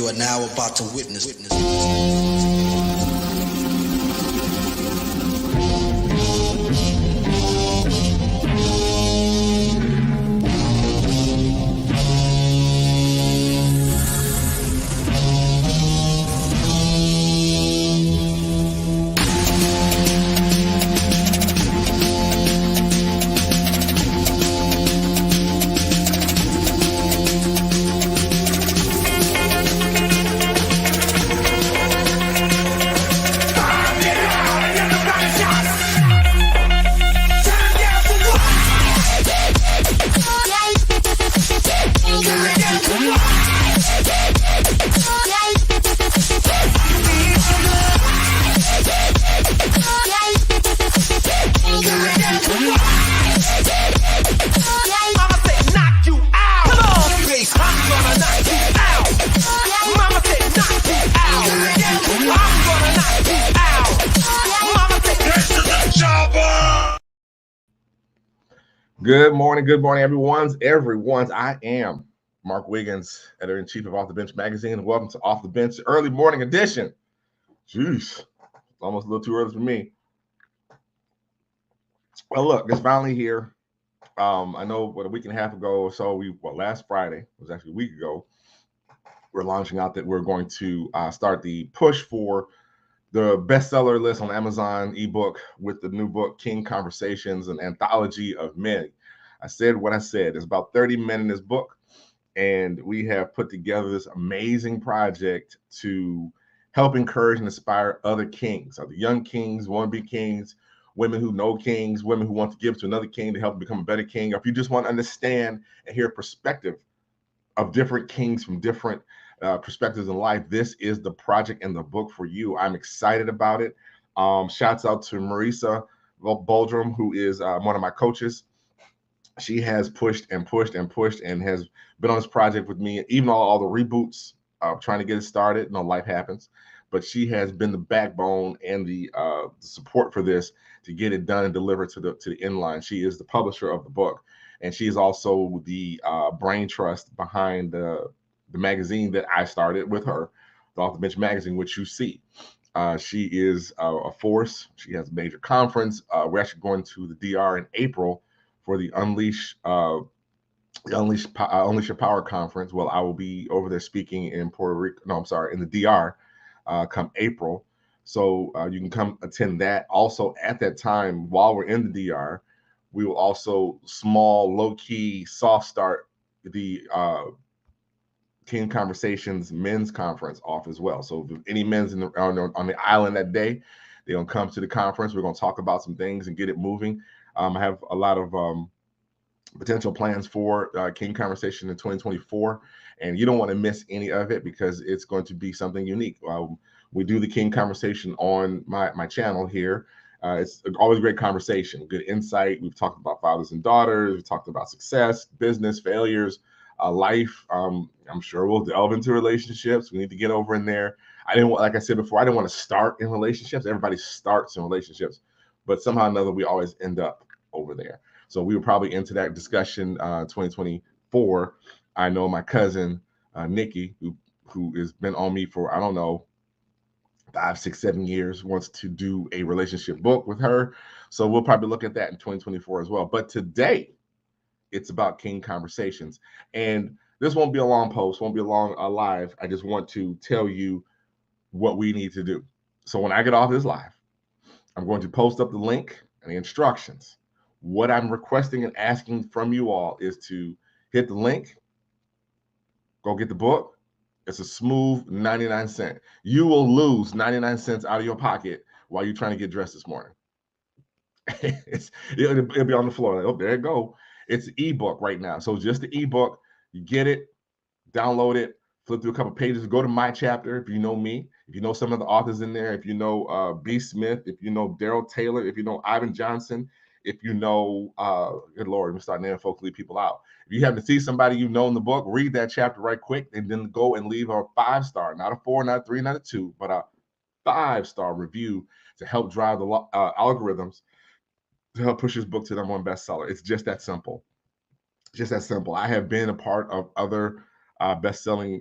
are now about to witness. Good morning, everyone's. I am Mark Wiggins, editor-in-chief of Off the Bench magazine, and welcome to Off the Bench early morning edition. Jeez, almost a little too early for me. Well, look, it's finally here. I know a week and a half ago or so, last Friday, it was actually a week ago, we're launching out that we're going to start the push for the bestseller list on Amazon ebook with the new book, King Conversations, an anthology of men. I said what I said. There's about 30 men in this book, and we have put together this amazing project to help encourage and inspire other kings, other young kings, wannabe kings, women who know kings, women who want to give to another king to help become a better king. Or if you just want to understand and hear a perspective of different kings from different perspectives in life, this is the project and the book for you. I'm excited about it. Shouts out to Marisa Boldrum, who is one of my coaches. She has pushed and pushed and pushed and has been on this project with me, even all the reboots, trying to get it started. Life happens, but she has been the backbone and the support for this to get it done and delivered to the end line. She is the publisher of the book, and she is also the brain trust behind the magazine that I started with her, the Off the Bench magazine, which you see. She is a force. She has a major conference. We're actually going to the DR in April for the Unleash Your Power conference. Well, I will be over there speaking in in the DR come April. So you can come attend that. Also at that time, while we're in the DR, we will also low-key soft start the King Conversations men's conference off as well. So if any men's on the island that day, they're going to come to the conference. We're going to talk about some things and get it moving. I have a lot of potential plans for King Conversation in 2024, and you don't want to miss any of it because it's going to be something unique. We do the King Conversation on my channel here. It's always a great conversation, good insight. We've talked about fathers and daughters. We've talked about success, business, failures, life. I'm sure we'll delve into relationships. We need to get over in there. Like I said before, I didn't want to start in relationships. Everybody starts in relationships, but somehow or another, we always end up over there. So we were probably into that discussion 2024. I know my cousin, Nikki, who has been on me for, 5, 6, 7 years, wants to do a relationship book with her. So we'll probably look at that in 2024 as well. But today, it's about King Conversations. And this won't be a long post, won't be a long live. I just want to tell you what we need to do. So when I get off this live, I'm going to post up the link and the instructions. What I'm requesting and asking from you all is to hit the link, go get the book. It's a smooth 99 cents. You will lose 99 cents out of your pocket while you're trying to get dressed this morning. It'll be on the floor. Oh, there you go. It's an ebook right now. So just the ebook, you get it, download it, flip through a couple pages, go to my chapter. If you know me, if you know some of the authors in there, if you know B. Smith, if you know Daryl Taylor, if you know Ivan Johnson, if you know, good Lord, we start naming folks, leave people out. If you happen to see somebody you know in the book, read that chapter right quick and then go and leave a 5-star, not a 4, not a 3, not a 2, but a 5-star review to help drive the algorithms to help push this book to #1 bestseller. It's just that simple. Just that simple. I have been a part of other best-selling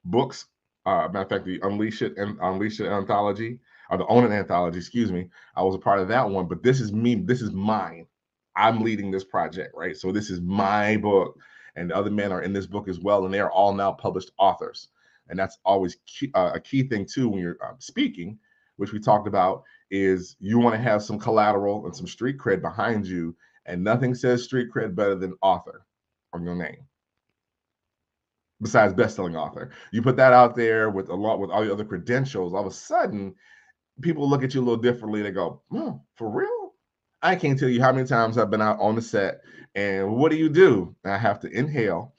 books Matter of fact, the Unleash It anthology, or the Own It anthology, excuse me. I was a part of that one, but this is me. This is mine. I'm leading this project, right? So this is my book, and the other men are in this book as well, and they are all now published authors. And that's always a key thing too when you're speaking, which we talked about, is you want to have some collateral and some street cred behind you, and nothing says street cred better than author on your name. Besides best-selling author, you put that out there with all your other credentials, all of a sudden people look at you a little differently. They go, oh, for real? I can't tell you how many times I've been out on the set, and what do? I have to inhale.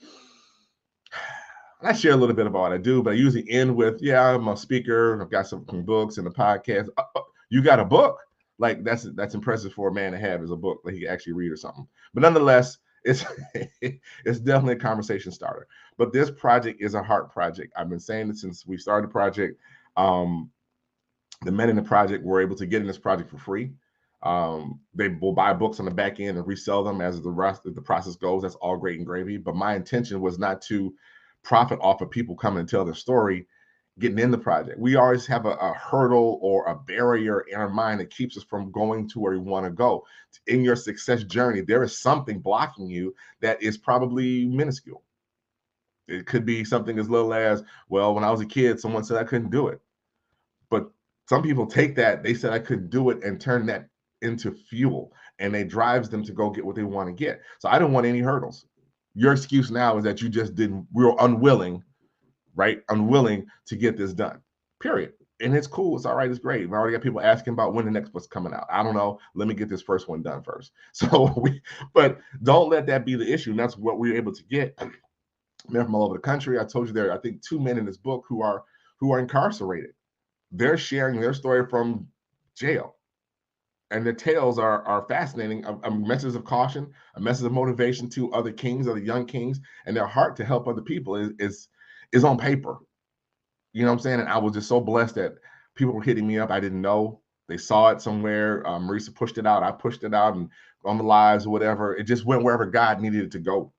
I share a little bit about what I do, but I usually end with, yeah, I'm a speaker. I've got some books and a podcast. You got a book? Like that's impressive for a man to have as a book that he can actually read or something. But nonetheless, it's it's definitely a conversation starter. But this project is a heart project. I've been saying it since we started the project. The men in the project were able to get in this project for free. They will buy books on the back end and resell them as the rest of the process goes. That's all great and gravy. But my intention was not to profit off of people coming and tell their story, getting in the project. We always have a hurdle or a barrier in our mind that keeps us from going to where we want to go. In your success journey, there is something blocking you that is probably minuscule. It could be something as little as, well, when I was a kid, someone said I couldn't do it. But some people take that, they said I couldn't do it, and turn that into fuel, and it drives them to go get what they want to get. So I don't want any hurdles. Your excuse now is that you just didn't, we were unwilling, right? Unwilling to get this done, period. And it's cool. It's all right. It's great. We already got people asking about when the next book's coming out. I don't know. Let me get this first one done first. But don't let that be the issue. And that's what we were able to get. Men from all over the country. I told you there, I think 2 men in this book who are incarcerated. They're sharing their story from jail. And their tales are fascinating. A message of caution, a message of motivation to other kings, other young kings, and their heart to help other people is on paper. You know what I'm saying? And I was just so blessed that people were hitting me up. I didn't know. They saw it somewhere. Marisa pushed it out. I pushed it out, and on the lives or whatever. It just went wherever God needed it to go.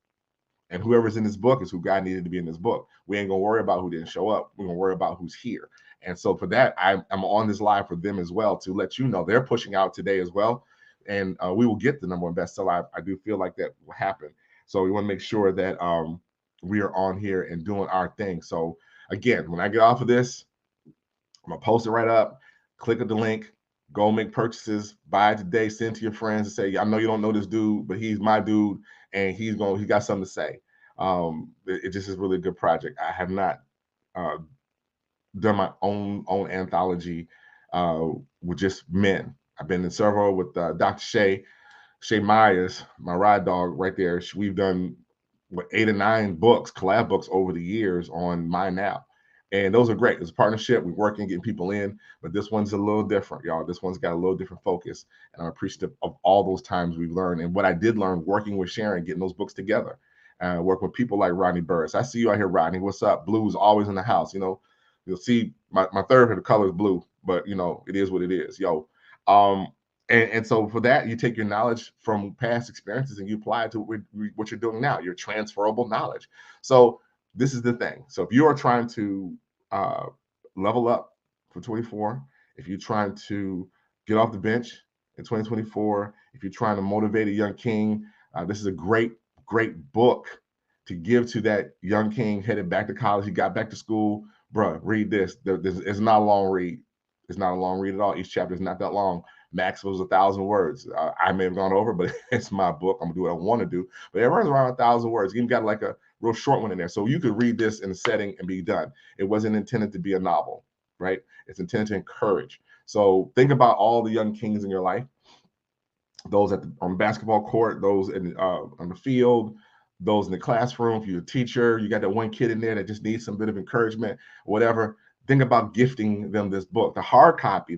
And whoever's in this book is who God needed to be in this book. We ain't gonna worry about who didn't show up. We're gonna worry about who's here. And so for that, I'm on this live for them as well, to let you know they're pushing out today as well. And we will get the number one bestseller. I do feel like that will happen. So we want to make sure that we are on here and doing our thing. So again, when I get off of this, I'm gonna post it right up. Click at the link. Go make purchases. Buy it today. Send to your friends and say, I know you don't know this dude, but he's my dude, and he got something to say. It just is really a good project. I have not done my own anthology with just men. I've been in several with Dr. Shay Myers, my ride dog right there. We've done 8 or 9 books, collab books over the years on Mine Now. And those are great. It's a partnership. We're working, getting people in, but this one's a little different, y'all. This one's got a little different focus. And I'm appreciative of all those times we've learned. And what I did learn working with Sharon, getting those books together, working with people like Rodney Burris. I see you out here, Rodney. What's up? Blue's always in the house. You know, you'll see my third of the color is blue, but you know, it is what it is. Yo. And so for that, you take your knowledge from past experiences and you apply it to what you're doing now, your transferable knowledge. So this is the thing. So if you are trying to level up for 24, if you're trying to get off the bench in 2024, if you're trying to motivate a young king, this is a great book to give to that young king headed back to college. He got back to school. Bruh, read this. It's not a long read. It's not a long read at all. Each chapter is not that long. Max was 1,000 words. I may have gone over, but it's my book. I'm gonna do what I want to do. But it runs around 1,000 words. You even got like a real short one in there, so you could read this in a setting and be done. It wasn't intended to be a novel, right? It's intended to encourage. So think about all the young kings in your life. Those on the basketball court, those on the field, those in the classroom. If you're a teacher, you got that one kid in there that just needs some bit of encouragement, whatever. Think about gifting them this book. The hard copy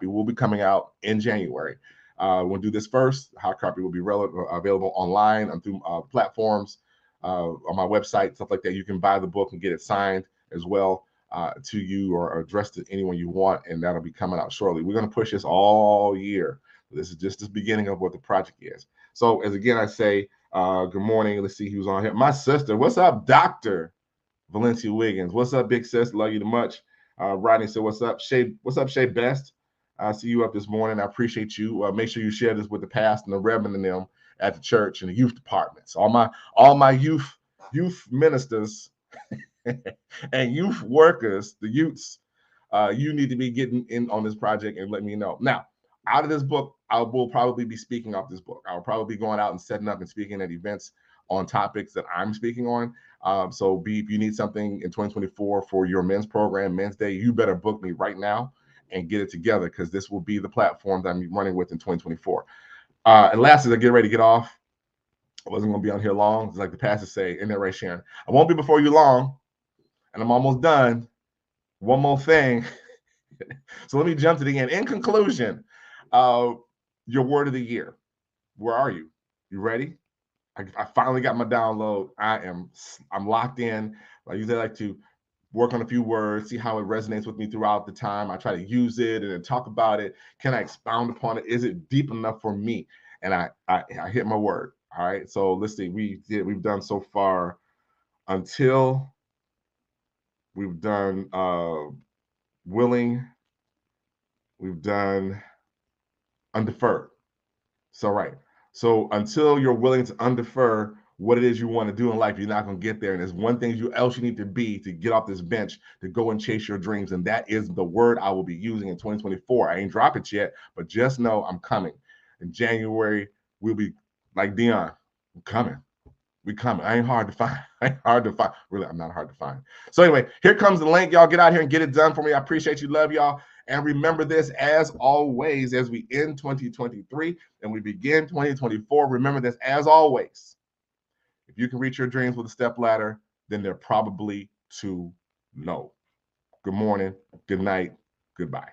will be coming out in January. We'll do this first. The hard copy will be available online and through platforms on my website, stuff like that. You can buy the book and get it signed as well to you or addressed to anyone you want, and that'll be coming out shortly. We're going to push this all year. This is just the beginning of what the project is. So as again, I say, good morning. Let's see who's on here. My sister. What's up, Doctor? Valencia Wiggins. What's up, big sis? Love you too much. Rodney said, what's up, Shay? What's up, Shay Best? I see you up this morning. I appreciate you. Make sure you share this with the pastor and the reverend and them at the church and the youth departments. All my youth ministers and youth workers, the youths, you need to be getting in on this project and let me know. Now, out of this book, I will probably be speaking off this book. I will probably be going out and setting up and speaking at events on topics that I'm speaking on. So if you need something in 2024 for your men's program, Men's Day, you better book me right now and get it together, because this will be the platform that I'm running with in 2024. And lastly, I get ready to get off. I wasn't going to be on here long. It's like the pastors say, isn't that right, Sharon? I won't be before you long, and I'm almost done. One more thing. So let me jump to the end. In conclusion, your word of the year. Where are you? You ready? I finally got my download. I'm locked in. I usually like to work on a few words, see how it resonates with me throughout the time. I try to use it and then talk about it. Can I expound upon it? Is it deep enough for me? And I hit my word. All right. So let's see. We've done so far until we've done willing. We've done undeferred. So right. So until you're willing to undefer what it is you want to do in life, you're not going to get there. And there's one thing else you need to be to get off this bench to go and chase your dreams. And that is the word I will be using in 2024. I ain't dropped it yet, but just know I'm coming. In January, we'll be like Dion. I'm coming. We coming. I ain't hard to find. I ain't hard to find. Really, I'm not hard to find. So anyway, here comes the link. Y'all get out here and get it done for me. I appreciate you. Love y'all. And remember this, as always, as we end 2023 and we begin 2024, remember this, as always, if you can reach your dreams with a step ladder, then they're probably too low. Good morning, good night, goodbye.